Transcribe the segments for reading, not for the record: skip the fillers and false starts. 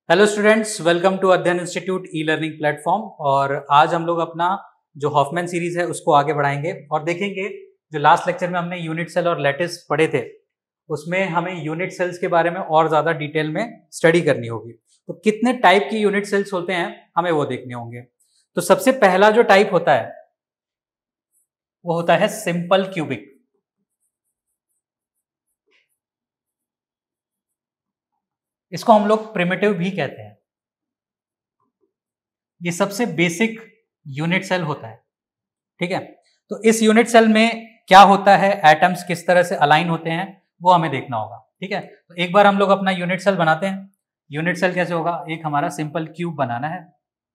Hello students, welcome to अध्ययन institute e learning platform. और आज हम लोग अपना जो हॉफमैन सीरीज है उसको आगे बढ़ाएंगे और देखेंगे जो लास्ट लेक्चर में हमने यूनिट सेल और लैटिस पढ़े थे उसमें हमें यूनिट सेल्स के बारे में और ज़्यादा डिटेल में स्टडी करनी होगी। तो कितने टाइप की यूनिट सेल्स होते हैं हमें वो देखने होंगे। तो सबसे पहला जो टाइप होता है वो होता है सिंपल क्यूबिक। इसको हम लोग प्रिमिटिव भी कहते हैं। ये सबसे बेसिक यूनिट सेल होता है, ठीक है। तो इस यूनिट सेल में क्या होता है, एटम्स किस तरह से अलाइन होते हैं वो हमें देखना होगा, ठीक है। तो एक बार हम लोग अपना यूनिट सेल बनाते हैं। यूनिट सेल कैसे होगा, एक हमारा सिंपल क्यूब बनाना है।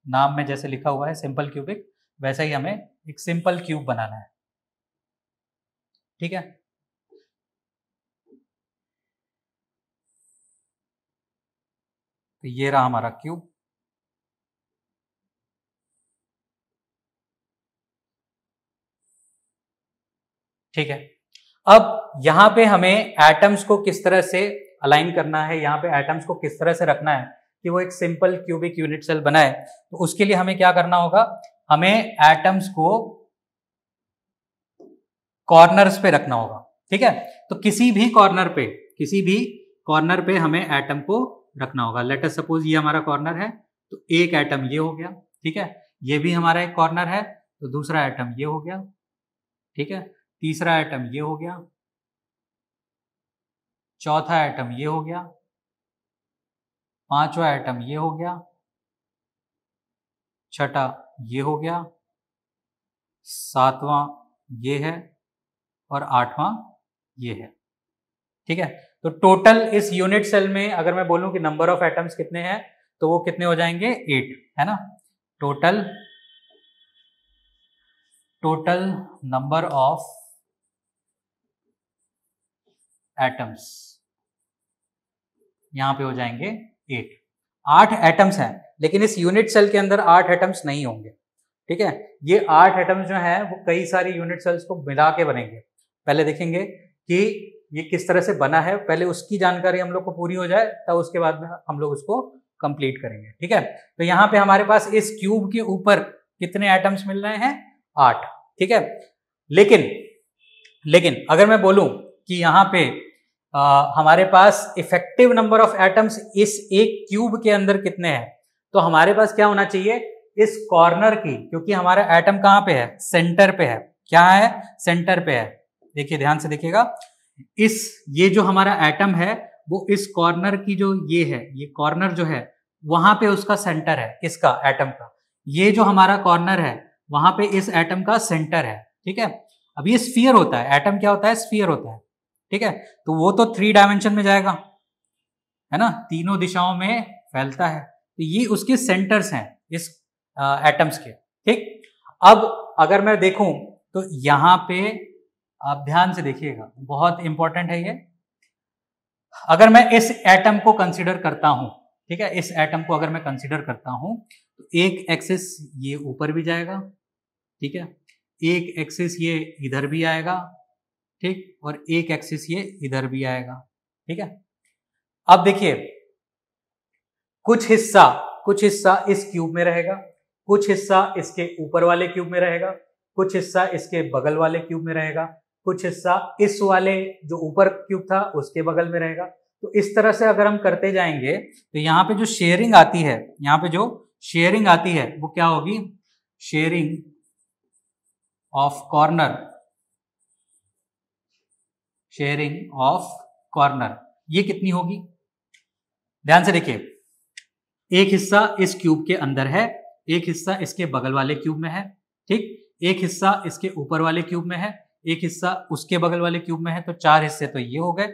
नाम में जैसे लिखा हुआ है सिंपल क्यूबिक, वैसा ही हमें एक सिंपल क्यूब बनाना है, ठीक है। तो ये रहा हमारा क्यूब, ठीक है। अब यहां पे हमें एटम्स को किस तरह से अलाइन करना है, यहां पे एटम्स को किस तरह से रखना है कि वो एक सिंपल क्यूबिक यूनिट सेल बनाए। तो उसके लिए हमें क्या करना होगा, हमें एटम्स को कॉर्नर्स पे रखना होगा, ठीक है। तो किसी भी कॉर्नर पे हमें एटम को रखना होगा। लेट अस सपोज ये हमारा कॉर्नर है, तो एक एटम ये हो गया, ठीक है। ये भी हमारा एक कॉर्नर है, तो दूसरा एटम ये हो गया, ठीक है। तीसरा एटम ये हो गया, चौथा एटम ये हो गया, पांचवा एटम ये हो गया, छठा ये हो गया, सातवां ये है और आठवां ये है, ठीक है। तो टोटल इस यूनिट सेल में अगर मैं बोलूं कि नंबर ऑफ एटम्स कितने हैं तो वो कितने हो जाएंगे, 8, है ना। टोटल नंबर ऑफ एटम्स यहां पे हो जाएंगे 8। 8 एटम्स हैं, लेकिन इस यूनिट सेल के अंदर 8 एटम्स नहीं होंगे, ठीक है। ये 8 एटम्स जो हैं वो कई सारी यूनिट सेल्स को मिला के बनेंगे। पहले देखेंगे कि ये किस तरह से बना है, पहले उसकी जानकारी हम लोग को पूरी हो जाए, तब उसके बाद में हम लोग उसको कंप्लीट करेंगे, ठीक है। तो यहाँ पे हमारे पास इस क्यूब के ऊपर कितने एटम्स मिल रहे हैं, 8, ठीक है। लेकिन अगर मैं बोलूं कि यहाँ पे हमारे पास इफेक्टिव नंबर ऑफ एटम्स इस एक क्यूब के अंदर कितने हैं, तो हमारे पास क्या होना चाहिए, इस कॉर्नर की, क्योंकि हमारा एटम कहां पे है, सेंटर पे है। क्या है, सेंटर पे है। देखिए ध्यान से देखिएगा, ये जो हमारा एटम है वो इस कॉर्नर की जो ये है, ये कॉर्नर जो है वहां पे उसका सेंटर है, किसका, एटम का। ये जो हमारा कॉर्नर है वहां पे इस एटम का सेंटर है, ठीक है। अब ये स्फीयर होता है, एटम क्या होता है, स्फीयर होता है, ठीक है। तो वो तो 3 डायमेंशन में जाएगा, है ना, तीनों दिशाओं में फैलता है। तो ये उसके सेंटर्स हैं इस एटम्स के, ठीक। अब अगर मैं देखूं तो यहां पे आप ध्यान से देखिएगा, बहुत इंपॉर्टेंट है ये। अगर मैं इस एटम को कंसीडर करता हूं, ठीक है, इस एटम को अगर मैं कंसीडर करता हूं तो एक एक्सिस ये ऊपर भी जाएगा, ठीक है, एक एक्सिस ये इधर भी आएगा, ठीक, और एक एक्सिस ये इधर भी आएगा, ठीक है। अब देखिए, कुछ हिस्सा इस क्यूब में रहेगा, कुछ हिस्सा इसके ऊपर वाले क्यूब में रहेगा, कुछ हिस्सा इसके बगल वाले क्यूब में रहेगा, कुछ हिस्सा इस वाले जो ऊपर क्यूब था उसके बगल में रहेगा। तो इस तरह से अगर हम करते जाएंगे तो यहाँ पे जो शेयरिंग आती है, यहाँ पे जो शेयरिंग आती है वो क्या होगी, शेयरिंग ऑफ कॉर्नर, ये कितनी होगी, ध्यान से देखिए। एक हिस्सा इस क्यूब के अंदर है, एक हिस्सा इसके बगल वाले क्यूब में है, ठीक, एक हिस्सा इसके ऊपर वाले क्यूब में है, एक हिस्सा उसके बगल वाले क्यूब में है, तो 4 हिस्से तो ये हो गए,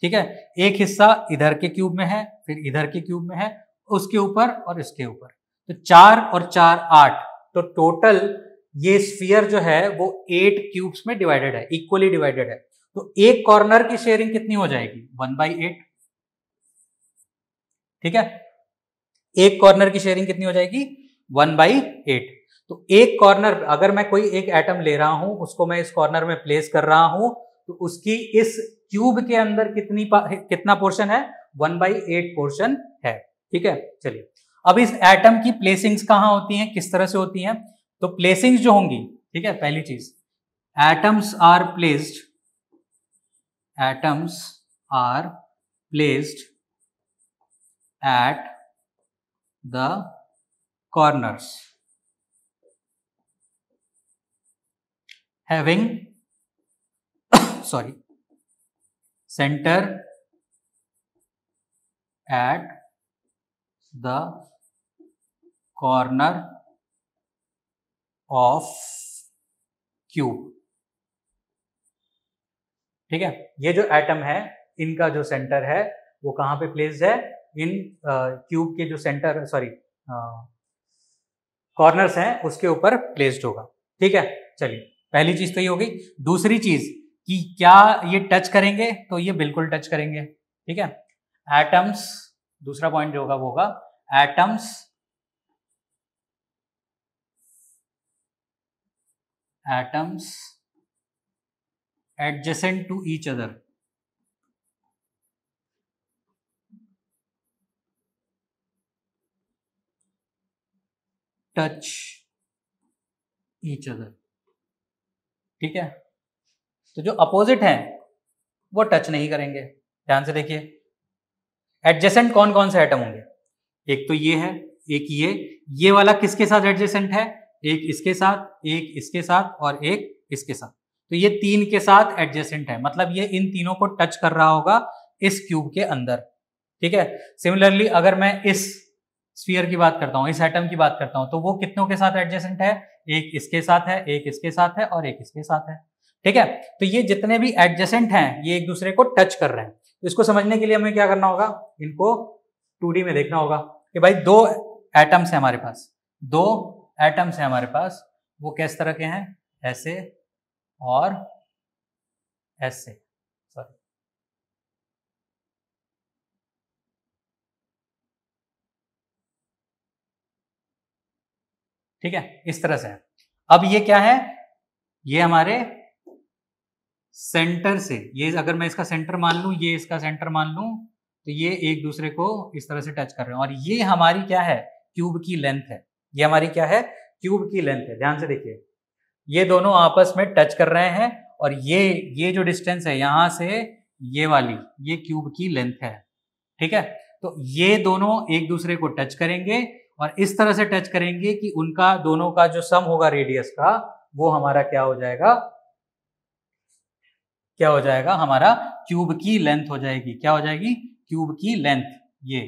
ठीक है। एक हिस्सा इधर के क्यूब में है, फिर इधर के क्यूब में है, उसके ऊपर और इसके ऊपर, तो 4 और 4 8। तो टोटल ये स्फीयर जो है वो 8 क्यूब्स में डिवाइडेड है, इक्वली डिवाइडेड है। तो एक कॉर्नर की शेयरिंग कितनी हो जाएगी, 1/8, ठीक है। एक कॉर्नर की शेयरिंग कितनी हो जाएगी, 1/8। तो एक कॉर्नर, अगर मैं कोई एक एटम ले रहा हूं, उसको मैं इस कॉर्नर में प्लेस कर रहा हूं, तो उसकी इस क्यूब के अंदर कितना पोर्शन है, 1/8 पोर्शन है, ठीक है, चलिए अब इस एटम की प्लेसिंग्स कहाँ होती हैं, किस तरह से होती हैं? तो प्लेसिंग्स जो होंगी, ठीक है, पहली चीज atoms are placed at the corners having sorry center at the corner of cube। ठीक है, ये जो एटम है इनका जो सेंटर है वो कहां पे प्लेस्ड है, इन क्यूब के जो सेंटर कॉर्नर्स हैं उसके ऊपर प्लेस्ड होगा। ठीक है, चलिए पहली चीज तो ये हो गई। दूसरी चीज कि क्या ये टच करेंगे, तो ये बिल्कुल टच करेंगे। ठीक है, एटम्स, दूसरा पॉइंट जो होगा वो होगा atoms adjacent to each other touch each other. ठीक है, तो जो अपोजिट हैं वो टच नहीं करेंगे। ध्यान से देखिए, एडजेसेंट कौन कौन से एटम होंगे, एक तो ये है, एक ये वाला किसके साथ एडजेसेंट है, एक इसके साथ, एक इसके साथ और एक इसके साथ। तो ये तीन के साथ एडजेसेंट है, मतलब ये इन तीनों को टच कर रहा होगा इस क्यूब के अंदर। ठीक है, सिमिलरली अगर मैं इस स्फीयर की बात करता हूं, इस एटम की बात करता हूं, तो वो कितनों के साथ एडजेसेंट है, एक इसके साथ है, एक इसके साथ है और एक इसके साथ है। ठीक है, तो ये जितने भी एडजेसेंट हैं ये एक दूसरे को टच कर रहे हैं। तो इसको समझने के लिए हमें क्या करना होगा, इनको 2D में देखना होगा कि भाई दो एटम्स हैं हमारे पास, दो एटम्स हैं हमारे पास, वो किस तरह के हैं, ऐसे और ऐसे, सॉरी ठीक है, इस तरह से है। अब ये क्या है, ये हमारे सेंटर से, ये अगर मैं इसका सेंटर मान लूं, ये इसका सेंटर मान लूं, तो ये एक दूसरे को इस तरह से टच कर रहे हैं और ये हमारी क्या है, क्यूब की लेंथ है। ये हमारी क्या है, क्यूब की लेंथ है। ध्यान से देखिए, ये दोनों आपस में टच कर रहे हैं और ये जो डिस्टेंस है यहां से ये वाली, ये क्यूब की लेंथ है। ठीक है, तो ये दोनों एक दूसरे को टच करेंगे और इस तरह से टच करेंगे कि उनका दोनों का जो सम होगा रेडियस का, वो हमारा क्या हो जाएगा, क्या हो जाएगा, हमारा क्यूब की लेंथ हो जाएगी। क्या हो जाएगी, क्यूब की लेंथ। ये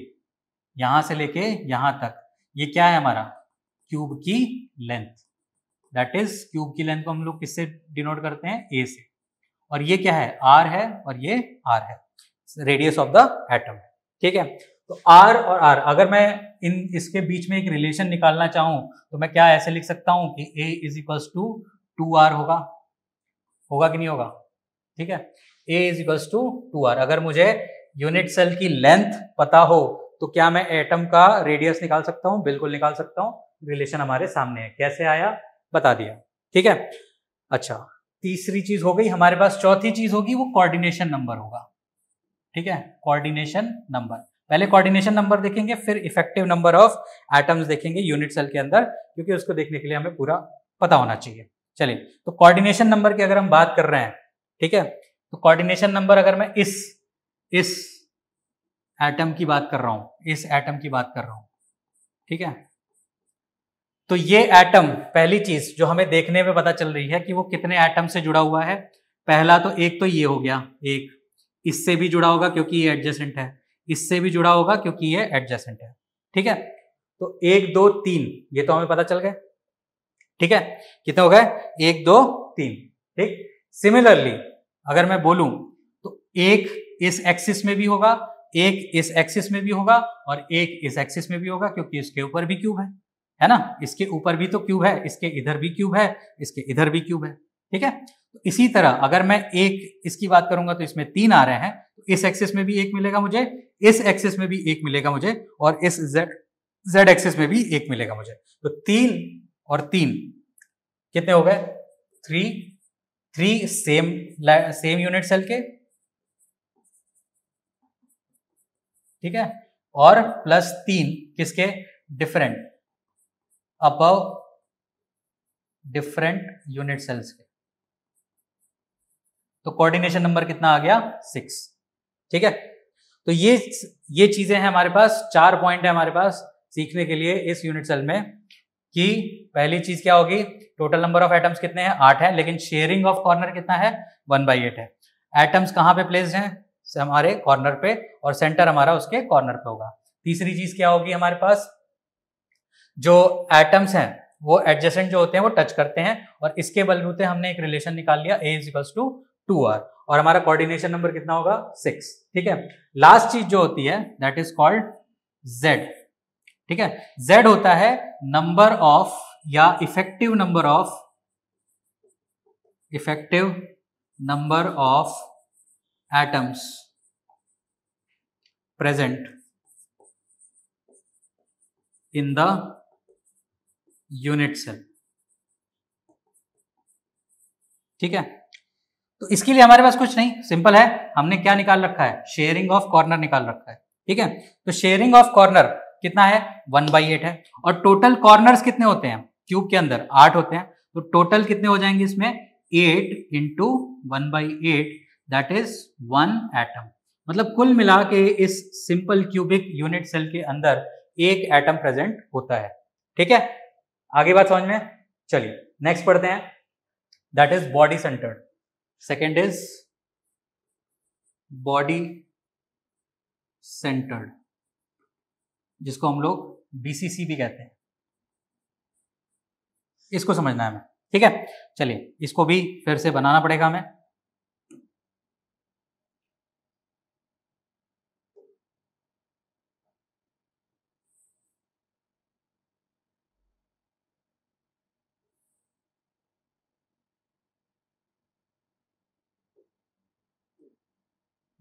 यहां से लेके यहां तक, ये क्या है हमारा, क्यूब की लेंथ। दैट इज, क्यूब की लेंथ को हम लोग किससे डिनोट करते हैं, ए से। और ये क्या है, आर है और ये आर है, रेडियस ऑफ द एटम। ठीक है, तो आर और आर, अगर मैं इसके बीच में एक रिलेशन निकालना चाहूं तो मैं क्या ऐसे लिख सकता हूं कि ए इज इक्वल्स टू 2r होगा कि नहीं होगा। ठीक है, A is equals to 2r। अगर मुझे यूनिट सेल की लेंथ पता हो तो क्या मैं एटम का रेडियस निकाल सकता हूं, बिल्कुल निकाल सकता हूं। रिलेशन हमारे सामने है, कैसे आया बता दिया। ठीक है, अच्छा तीसरी चीज हो गई हमारे पास, चौथी चीज होगी वो कोऑर्डिनेशन नंबर होगा। ठीक है, कोऑर्डिनेशन नंबर, पहले कोऑर्डिनेशन नंबर देखेंगे फिर इफेक्टिव नंबर ऑफ एटम्स देखेंगे यूनिट सेल के अंदर, क्योंकि उसको देखने के लिए हमें पूरा पता होना चाहिए। चलिए, तो कोऑर्डिनेशन नंबर की अगर हम बात कर रहे हैं, ठीक है, तो कोऑर्डिनेशन नंबर अगर मैं इस एटम की बात कर रहा हूं, इस एटम की बात कर रहा हूं, ठीक है, तो ये एटम, पहली चीज जो हमें देखने में पता चल रही है कि वो कितने एटम से जुड़ा हुआ है। पहला तो एक तो ये हो गया, एक इससे भी जुड़ा होगा क्योंकि ये एडजेसेंट है, इससे भी जुड़ा होगा क्योंकि ये एडजेसेंट है। ठीक है, तो 1 2 3 ये तो हमें पता चल गए। ठीक है, कितने हो गए, 1 2 3। ठीक, सिमिलरली अगर मैं बोलूं तो एक इस एक्सिस में भी होगा, एक इस एक्सिस में भी होगा और एक इस एक्सिस में भी होगा, क्योंकि इसके ऊपर भी क्यूब है ना, इसके ऊपर भी तो क्यूब है, इसके इधर भी क्यूब है, इसके इधर भी क्यूब है। ठीक है, तो इसी तरह अगर मैं एक इसकी बात करूंगा तो इसमें 3 आ रहे हैं, तो इस एक्सिस में भी एक मिलेगा मुझे, इस एक्सिस में भी एक मिलेगा मुझे और इस जेड एक्सिस में भी एक मिलेगा मुझे। तो 3 और 3 कितने हो गए, 3 सेम यूनिट सेल के। ठीक है, और प्लस 3 किसके, different, above different unit cells के। तो कोऑर्डिनेशन नंबर कितना आ गया, 6। ठीक है, तो ये चीजें हैं हमारे पास, 4 पॉइंट है हमारे पास सीखने के लिए इस यूनिट सेल में। कि पहली चीज क्या होगी, टोटल नंबर ऑफ एटम्स कितने हैं, 8 है, लेकिन शेयरिंग ऑफ कॉर्नर कितना है, 1/8 है। एटम्स कहां पे प्लेस्ड हैं, हमारे कॉर्नर पे, और सेंटर हमारा उसके कॉर्नर पे होगा। तीसरी चीज क्या होगी हमारे पास, जो एटम्स हैं वो एडजेसेंट जो होते हैं वो टच करते हैं, और इसके बलबूते हमने एक रिलेशन निकाल लिया, A = 2R, और हमारा कोऑर्डिनेशन नंबर कितना होगा, 6। ठीक है, लास्ट चीज जो होती है दैट इज कॉल्ड Z। ठीक है, Z होता है नंबर ऑफ या effective number of atoms present in the unit cell. ठीक है, तो इसके लिए हमारे पास कुछ नहीं, सिंपल है, हमने क्या निकाल रखा है, शेयरिंग ऑफ कॉर्नर निकाल रखा है। ठीक है, तो शेयरिंग ऑफ कॉर्नर कितना है, 1/8 है, और टोटल कॉर्नर्स कितने होते हैं क्यूब के अंदर, 8 होते हैं, तो टोटल कितने हो जाएंगे इसमें, 8 × 1/8 दैट इज 1 एटम। मतलब कुल मिला के इस सिंपल क्यूबिक यूनिट सेल के अंदर एक एटम प्रेजेंट होता है। ठीक है, आगे बात समझ में, चलिए नेक्स्ट पढ़ते हैं, that is body centred. Second is body centred, जिसको हम लोग BCC भी कहते हैं, इसको समझना है हमें। ठीक है, चलिए इसको भी फिर से बनाना पड़ेगा हमें।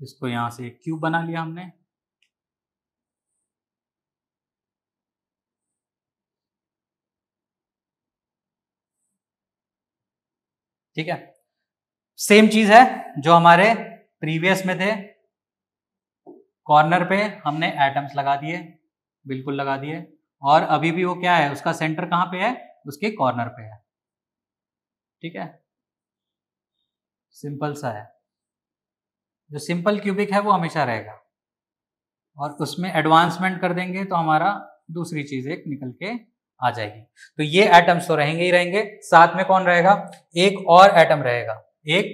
इसको यहां से क्यूब बना लिया हमने। ठीक है, सेम चीज है जो हमारे प्रीवियस में थे, कॉर्नर पे हमने एटम्स लगा दिए, बिल्कुल लगा दिए, और अभी भी वो क्या है, उसका सेंटर कहां पे है, उसके कॉर्नर पे है। ठीक है, सिंपल सा है, जो सिंपल क्यूबिक है वो हमेशा रहेगा, और उसमें एडवांसमेंट कर देंगे तो हमारा दूसरी चीज एक निकल के आ जाएगी। तो ये एटम्स तो रहेंगे ही रहेंगे, साथ में कौन रहेगा, एक और एटम रहेगा, एक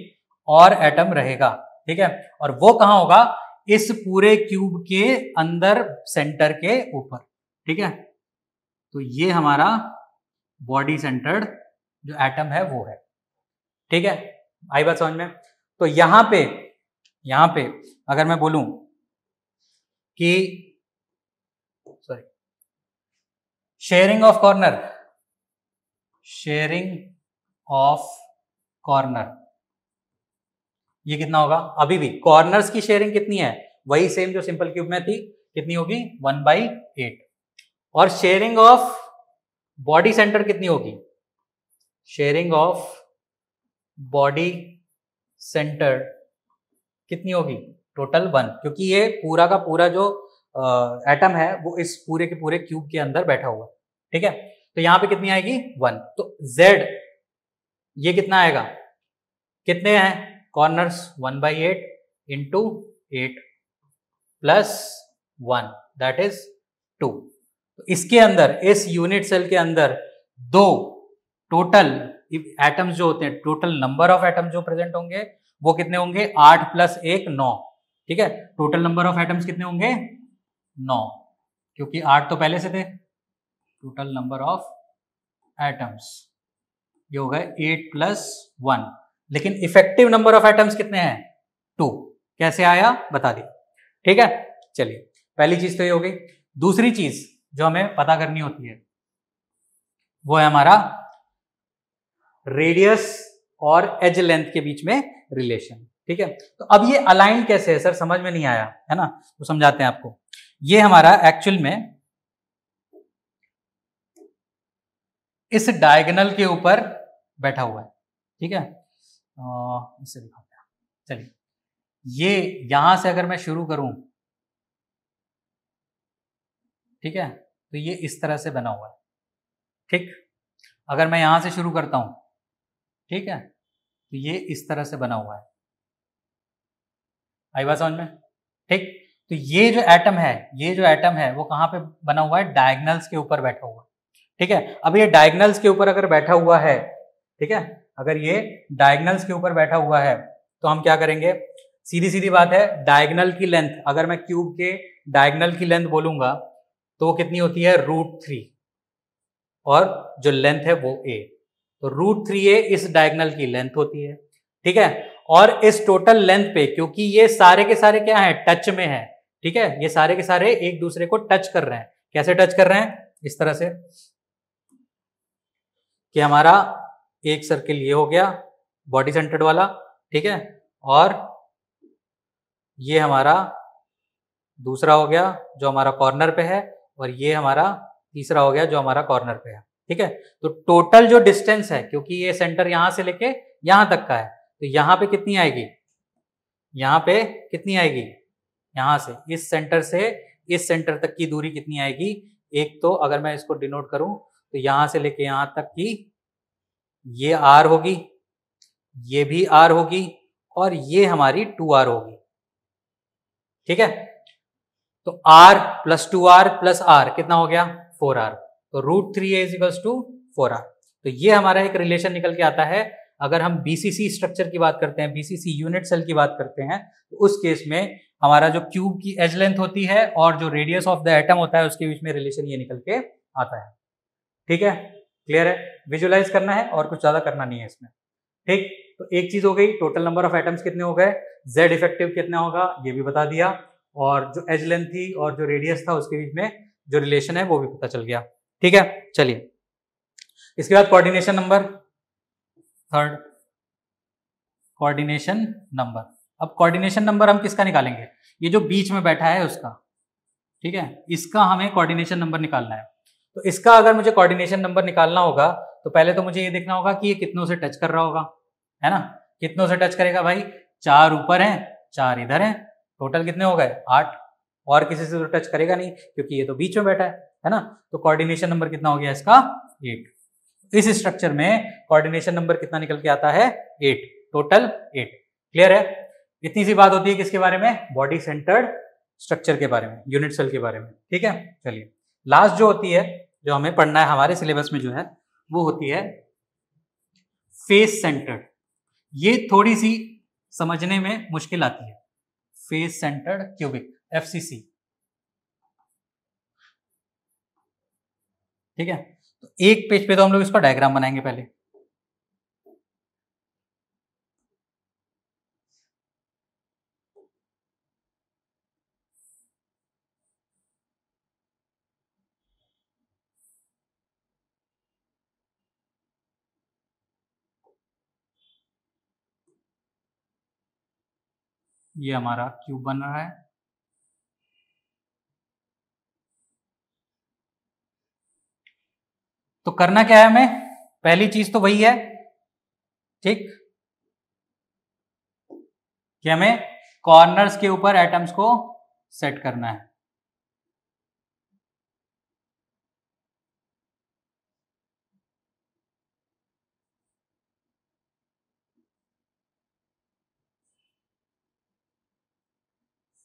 और एटम रहेगा। ठीक है, और वो कहां होगा, इस पूरे क्यूब के अंदर सेंटर के ऊपर। ठीक है, तो ये हमारा बॉडी सेंटर्ड जो एटम है वो है। ठीक है, आई बात समझ में। तो यहां पे अगर मैं बोलूं कि सॉरी, शेयरिंग ऑफ कॉर्नर ये कितना होगा, अभी भी कॉर्नर्स की शेयरिंग कितनी है, वही सेम जो सिंपल क्यूब में थी, कितनी होगी, 1/8। और शेयरिंग ऑफ बॉडी सेंटर कितनी होगी, शेयरिंग ऑफ बॉडी सेंटर कितनी होगी, टोटल 1, क्योंकि ये पूरा का पूरा जो एटम है वो इस पूरे के पूरे क्यूब के अंदर बैठा हुआ है। ठीक है, तो यहां पे कितनी आएगी, 1। तो Z ये कितना आएगा, कितने हैं कॉर्नर्स, 1/8 × 8 प्लस 1 दैट इज 2। तो इसके अंदर, इस यूनिट सेल के अंदर दो टोटल एटम्स जो होते हैं, टोटल नंबर ऑफ एटम्स जो प्रेजेंट होंगे वो कितने होंगे, 8 + 1 9। ठीक है, टोटल नंबर ऑफ एटम्स कितने होंगे, 9, क्योंकि 8 तो पहले से थे। टोटल नंबर ऑफ एटम्स ये होगा 8 + 1, लेकिन इफेक्टिव नंबर ऑफ एटम्स कितने हैं, 2। कैसे आया बता दिया। ठीक है, चलिए पहली चीज तो ये हो गई। दूसरी चीज जो हमें पता करनी होती है वो है हमारा रेडियस और एज लेंथ के बीच में रिलेशन। ठीक है, तो अब ये अलाइन कैसे है सर, समझ में नहीं आया है ना, तो समझाते हैं आपको। ये हमारा एक्चुअल में इस डायगोनल के ऊपर बैठा हुआ है। ठीक है, इसे दिखाते हैं, चलिए ये यहां से अगर मैं शुरू करूं ठीक है, तो ये इस तरह से बना हुआ है। ठीक, अगर मैं यहां से शुरू करता हूं, ठीक है, तो ये इस तरह से बना हुआ है। आई बात समझ में? ठीक, तो ये जो एटम है, ये जो एटम है वो कहां पे बना हुआ है? डायगोनल्स के ऊपर बैठा हुआ है। ठीक है, अब ये डायगोनल्स के ऊपर अगर बैठा हुआ है, ठीक है, अगर ये डायगोनल्स के ऊपर बैठा हुआ है तो हम क्या करेंगे? सीधी सीधी बात है, डायगोनल की लेंथ, अगर मैं क्यूब के डायगोनल की लेंथ बोलूंगा तो वो कितनी होती है? √3, और जो लेंथ है वो a, तो √3a इस डायगोनल की लेंथ होती है। ठीक है, और इस टोटल लेंथ पे, क्योंकि ये सारे के सारे क्या है? टच में है। ठीक है, ये सारे के सारे एक दूसरे को टच कर रहे हैं। कैसे टच कर रहे हैं? इस तरह से कि हमारा एक सर्किल ये हो गया बॉडी सेंटर्ड वाला, ठीक है, और ये हमारा दूसरा हो गया जो हमारा कॉर्नर पे है, और ये हमारा तीसरा हो गया जो हमारा कॉर्नर पे है। ठीक है, तो टोटल जो डिस्टेंस है, क्योंकि ये सेंटर यहां से लेके यहां तक का है, तो यहां पे कितनी आएगी? यहां पे कितनी आएगी? यहां से इस सेंटर से इस सेंटर तक की दूरी कितनी आएगी? एक तो अगर मैं इसको डिनोट करूं तो यहां से लेके यहां तक की ये r होगी, ये भी r होगी, और ये हमारी 2r होगी। ठीक है, तो r plus 2r plus r कितना हो गया? 4r, तो √3a = 4r। तो ये हमारा एक रिलेशन निकल के आता है। अगर हम बीसीसी स्ट्रक्चर की बात करते हैं, बीसीसी यूनिट सेल की बात करते हैं, तो उस केस में हमारा जो क्यूब की एज लेंथ होती है और जो रेडियस ऑफ द एटम होता है उसके बीच में रिलेशन ये निकल के आता है। ठीक है, क्लियर है? विजुअलाइज करना है और कुछ ज्यादा करना नहीं है इसमें। ठीक, तो एक चीज हो गई, टोटल नंबर ऑफ एटम्स कितने हो गए, जेड इफेक्टिव कितना होगा ये भी बता दिया, और जो एज लेंथ थी और जो रेडियस था उसके बीच में जो रिलेशन है वो भी पता चल गया। ठीक है, चलिए इसके बाद coordination number, third coordination number. अब कोऑर्डिनेशन नंबर हम किसका निकालेंगे? ये जो बीच में बैठा है उसका। ठीक है, इसका हमें कोऑर्डिनेशन नंबर निकालना है। तो इसका अगर मुझे कोऑर्डिनेशन नंबर निकालना होगा तो पहले तो मुझे ये देखना होगा कि ये कितनों से टच कर रहा होगा, है ना? कितनों से टच करेगा भाई? 4 ऊपर हैं, 4 इधर हैं, टोटल कितने हो गए? 8। और किसी से तो टच करेगा नहीं क्योंकि ये तो बीच में बैठा है ना? तो कोऑर्डिनेशन नंबर कितना हो गया इसका? 8। इस स्ट्रक्चर में कोऑर्डिनेशन नंबर कितना निकल के आता है? 8, टोटल 8। क्लियर है? इतनी सी बात होती है किसके बारे में? बॉडी सेंटर्ड स्ट्रक्चर के बारे में, यूनिट सेल के बारे में। ठीक है, चलिए लास्ट जो होती है, जो हमें पढ़ना है हमारे सिलेबस में जो है, वो होती है फेस सेंटर्ड। ये थोड़ी सी समझने में मुश्किल आती है, फेस सेंटर्ड क्यूबिक, एफसीसी। ठीक है, तो एक पेज पे तो हम लोग इसका डायग्राम बनाएंगे पहले। ये हमारा क्यूब बन रहा है। तो करना क्या है हमें? पहली चीज तो वही है, ठीक, कि हमें कॉर्नर्स के ऊपर एटम्स को सेट करना है।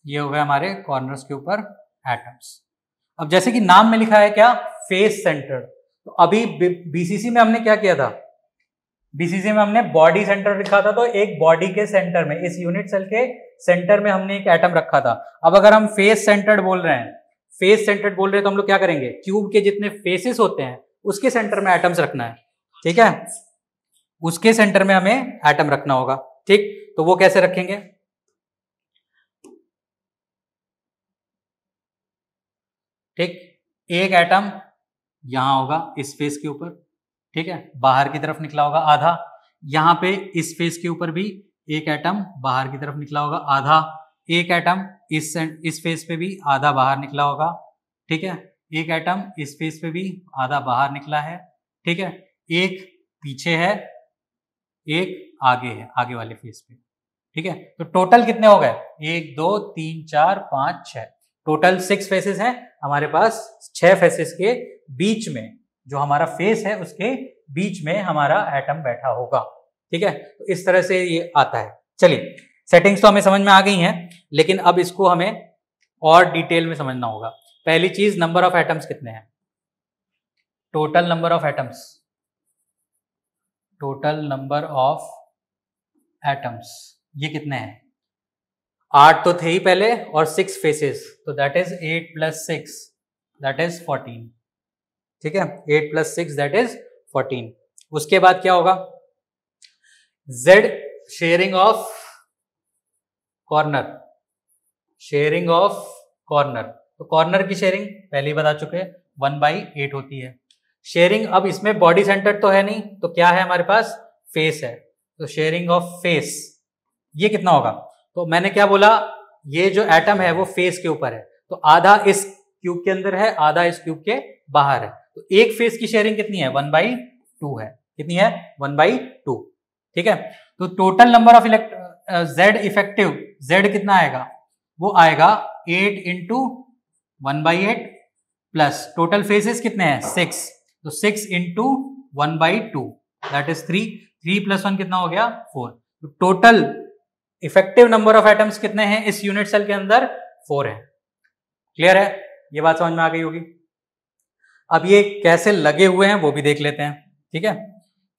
ये हो गए हमारे कॉर्नर्स के ऊपर एटम्स। अब जैसे कि नाम में लिखा है क्या? Face centred. तो अभी बीसीसी में हमने क्या किया था? बीसीसी में हमने बॉडी सेंटर लिखा था, तो एक बॉडी के सेंटर में, इस यूनिट सेल के सेंटर में हमने एक एटम रखा था। अब अगर हम फेस सेंटर्ड बोल रहे हैं, फेस सेंटर्ड बोल रहे हैं, तो हम लोग क्या करेंगे? क्यूब के जितने फेसेस होते हैं उसके सेंटर में एटम्स रखना है। ठीक है, उसके सेंटर में हमें एटम रखना होगा। ठीक, तो वो कैसे रखेंगे? ठीक, एक एटम यहां होगा इस फेस के ऊपर, ठीक है, बाहर की तरफ निकला होगा आधा। यहां पे इस फेस के ऊपर भी एक एटम बाहर की तरफ निकला होगा आधा। एक एटम इस फेस पे भी आधा बाहर निकला होगा। ठीक है, एक एटम इस फेस पे भी आधा बाहर निकला है। ठीक है, एक पीछे है, एक आगे है, आगे वाले फेस पे। ठीक है, तो टोटल कितने हो गए? 1 2 3 4 5 6। टोटल 6 फेसेस हैं हमारे पास, 6 फेसेस के बीच में जो हमारा फेस है उसके बीच में हमारा एटम बैठा होगा। ठीक है, तो इस तरह से ये आता है। चलिए, सेटिंग्स तो हमें समझ में आ गई हैं, लेकिन अब इसको हमें और डिटेल में समझना होगा। पहली चीज, नंबर ऑफ एटम्स कितने हैं, total number of atoms, total number of atoms ये कितने हैं? 8 तो थे ही पहले और 6 फेसेस, तो दैट इज 8 + 6 दैट इज 14। ठीक है, 8 + 6 दैट इज 14। उसके बाद क्या होगा? Z sharing of corner, sharing of corner, तो कॉर्नर की शेयरिंग पहले ही बता चुके हैं 1/8 होती है। शेयरिंग, अब इसमें बॉडी सेंटर तो है नहीं, तो क्या है हमारे पास? फेस है, तो शेयरिंग ऑफ फेस ये कितना होगा? तो मैंने क्या बोला, ये जो एटम है वो फेस के ऊपर है, तो आधा इस क्यूब के अंदर है, आधा इस क्यूब के बाहर है, तो एक फेस की शेयरिंग कितनी है? 1/2 है। कितनी है? 1/2। ठीक है, तो total number of Z effective, Z कितना आएगा? वो आएगा 8 × 1/8 प्लस टोटल फेसेस कितने हैं? 6, तो 6 × 1/2 दैट इज 3, 3 + 1 कितना हो गया? 4। तो total effective number of atoms कितने हैं इस यूनिट सेल के अंदर? 4 है। क्लियर है? ये बात समझ में आ गई होगी। अब ये कैसे लगे हुए हैं वो भी देख लेते हैं। ठीक है,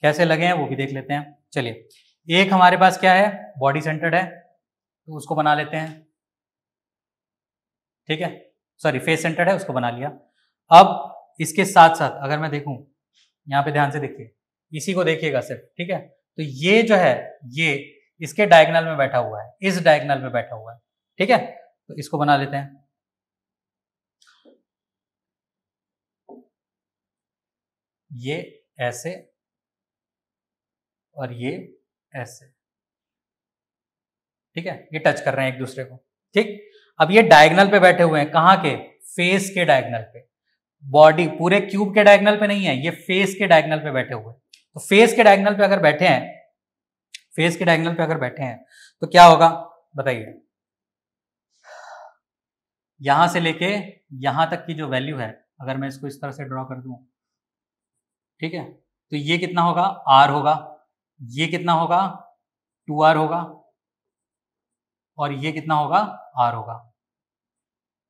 कैसे लगे हैं वो भी देख लेते हैं। चलिए, एक हमारे पास क्या है? बॉडी सेंटर्ड है, तो उसको बना लेते हैं। ठीक है, सॉरी फेस सेंटर्ड है, उसको बना लिया। अब इसके साथ साथ अगर मैं देखूं, यहां पे ध्यान से देखिए, इसी को देखिएगा सिर्फ। ठीक है, तो ये जो है ये इसके डायगोनल में बैठा हुआ है, इस डायगोनल में बैठा हुआ है। ठीक है, तो इसको बना लेते हैं। ये ऐसे और ये ऐसे। ठीक है, ये टच कर रहे हैं एक दूसरे को। ठीक, अब ये डायगोनल पे बैठे हुए हैं, कहाँ के? फेस के डायगोनल पे। बॉडी पूरे क्यूब के डायगोनल पे नहीं है, ये फेस के डायगोनल पे बैठे हुए हैं। तो फेस के डायगोनल पे अगर बैठे हैं, फेस के डायगोनल पे अगर बैठे हैं तो क्या होगा बताइए? यहां से लेके यहां तक की जो वैल्यू है, अगर मैं इसको इस तरह से ड्रॉ कर दूं, ठीक है, तो ये कितना होगा? R होगा। ये कितना होगा? 2R होगा। और ये कितना होगा? R होगा।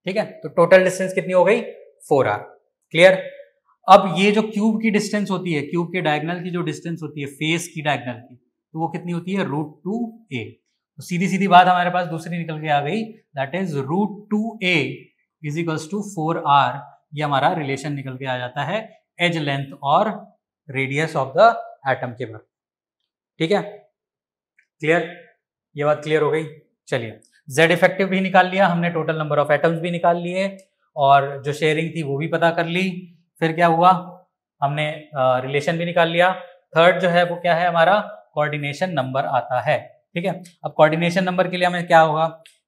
ठीक है, तो टोटल डिस्टेंस कितनी हो गई? 4R। क्लियर? अब ये जो क्यूब की डिस्टेंस होती है, क्यूब के डायगोनल की जो डिस्टेंस होती है फेस की डायगोनल की, तो वो कितनी होती है? √2a। तो सीधी सीधी बात हमारे पास दूसरी निकल के आ गई, दैट इज √2a = 4R। ये हमारा रिलेशन निकल के आ जाता है एज लेंथ और रेडियस ऑफ द एटम के बारे। ठीक है, क्लियर? ये बात क्लियर हो गई। चलिए, Z इफेक्टिव भी निकाल लिया हमने, टोटल नंबर ऑफ एटम्स भी निकाल लिए, और जो शेयरिंग थी वो भी पता कर ली। फिर क्या हुआ? हमने रिलेशन भी निकाल लिया। थर्ड जो है वो क्या है हमारा? कोऑर्डिनेशन नंबर आता है। ठीक है, अब कोऑर्डिनेशन नंबर के लिए हमें क्या होगा?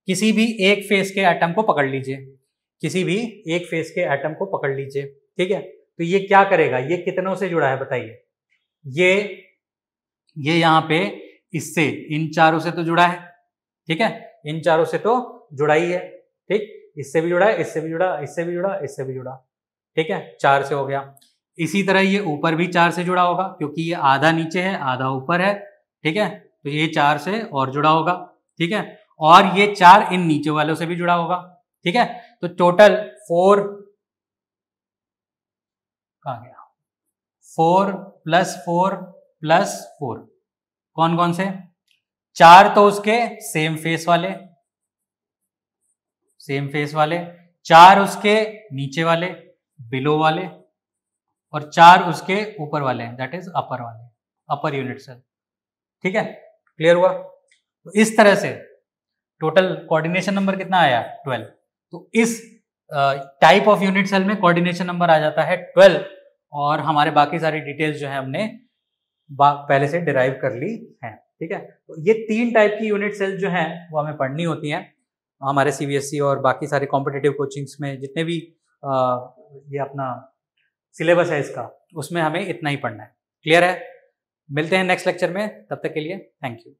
किसी भी एक फेस के एटम को पकड़ लीजिए, किसी भी एक फेस के एटम को पकड़ लीजिए। ठीक है, तो ये क्या करेगा? ये कितनों से जुड़ा है बताइए? ये यहाँ पे इससे, इन चारों से तो जुड़ा है। ठीक है, इन चारों से तो जुड़ा ही है। ठीक, इससे भी जुड़ा है, इससे भी जुड़ा, इससे भी जुड़ा, इससे भी जुड़ा। ठीक है, 4 से हो गया। इसी तरह ये ऊपर भी 4 से जुड़ा होगा, क्योंकि ये आधा नीचे है आधा ऊपर है। ठीक है, तो ये 4 से और जुड़ा होगा। ठीक है, और ये 4 इन नीचे वालों से भी जुड़ा होगा। ठीक है, तो टोटल 4 कहाँ गया? 4 + 4 + 4 कौन कौन से? 4 तो उसके सेम फेस वाले, सेम फेस वाले, 4 उसके नीचे वाले, बिलो वाले, और 4 उसके ऊपर वाले, दैट इज अपर वाले, अपर यूनिट सेल। ठीक है, क्लियर हुआ? तो इस तरह से टोटल कोऑर्डिनेशन नंबर कितना आया? 12। तो इस टाइप ऑफ यूनिट सेल में कोऑर्डिनेशन नंबर आ जाता है 12, और हमारे बाकी सारी डिटेल्स जो है हमने पहले से डिराइव कर ली हैं। ठीक है, तो ये 3 टाइप की यूनिट सेल जो हैं वो हमें पढ़नी होती हैं हमारे CBSE और बाकी सारे कॉम्पिटिटिव कोचिंग्स में, जितने भी ये अपना सिलेबस है इसका, उसमें हमें इतना ही पढ़ना है। क्लियर है? मिलते हैं नेक्स्ट लेक्चर में, तब तक के लिए थैंक यू।